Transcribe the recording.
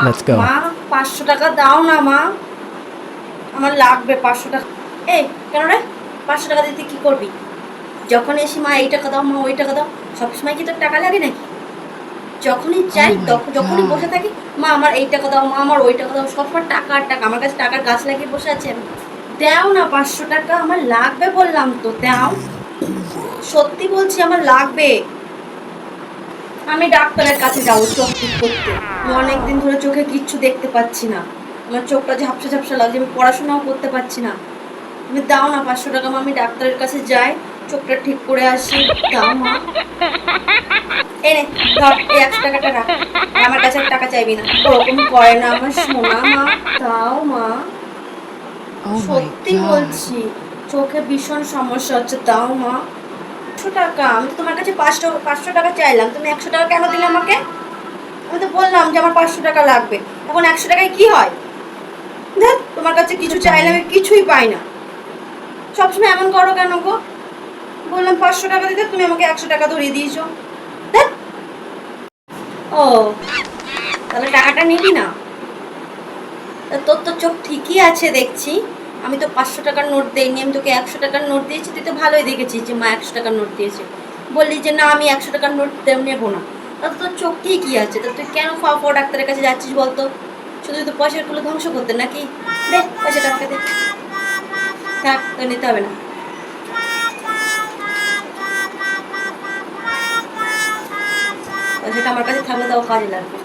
Let's go. মা 500 টাকা দাও না মা, আমার লাগবে 500 টাকা। এই কেন রে, 500 টাকা দিতে কি করবি? যখন এসি মা এই টাকা দাও, মা ওই টাকা দাও, সবসময় কি তোর টাকা লাগে নাকি? যখনই চাই যখনই বসে থাকি, মা আমার এই টাকা দাও, মা আমার ওই টাকা দাও, সবসময় টাকা আর টাকা। আমার কাছে টাকার গাছ লাগিয়ে বসে আছেন। দাও না 500 টাকা, আমার লাগবে বললাম তো, দাও। সত্যি বলছি আমার লাগবে। আমি ডাক্তারের কাছে যাবো চোখ ঠিক করতে। আমি অনেকদিন ধরে চোখে কিচ্ছু দেখতে পাচ্ছি না, আমার চোখটা ঝাপসা ঝাপসা লাগছে, আমি পড়াশোনাও করতে পারছি না। তুমি দাও না 500 টাকা, মা আমি ডাক্তারের কাছে যাই, চোখটা ঠিক করে আসি। দাও মা। এই নে ধর, এই 100 টাকাটা রাখ, আমার কাছে আর টাকা চাইবি না। ওরকম করে না আমার সোনা মা, দাও মা। সত্যি বলছি চোখে ভীষণ সমস্যা হচ্ছে, দাও মা। 100 টাকা, আমি তো তোমার কাছে 500 টাকা চাইলাম, তুমি 100 টাকা কেন দিলে আমাকে? আমি তো বললাম যে আমার 500 টাকা লাগবে, এখন 100 টাকায় কি হয়? দেখ তোমার কাছে কিছু চাইলে আমি কিছুই পাই না, সবসময় এমন করো কেন গো? বললাম 500 টাকা দিতে, তুমি আমাকে 100 টাকা ধরিয়ে দিয়েছো। দেখ, ও তাহলে টাকাটা নিবি না? তোর তো চোখ ঠিকই আছে দেখছি। আমি তো 500 টাকার নোট দেইনি, আমি তোকে 100 টাকার নোট দিয়েছি, তুই তো ভালোই দেখেছিস যে মা 100 টাকার নোট দিয়েছে। বললি যে না আমি 100 টাকার নোট নেবো না, তাহলে তোর চোখ ঠিকই আছে, তা তুই কেন ফাও ডাক্তারের কাছে যাচ্ছিস বলতো? শুধু শুধু পয়সাগুলো ধ্বংস করতে নাকি? দে পয়সাটা আমাকে দে। থাক, তোর নিতে হবে না। পয়সাটা আমার কাছে থাকলে তাও কাজে লাগবে।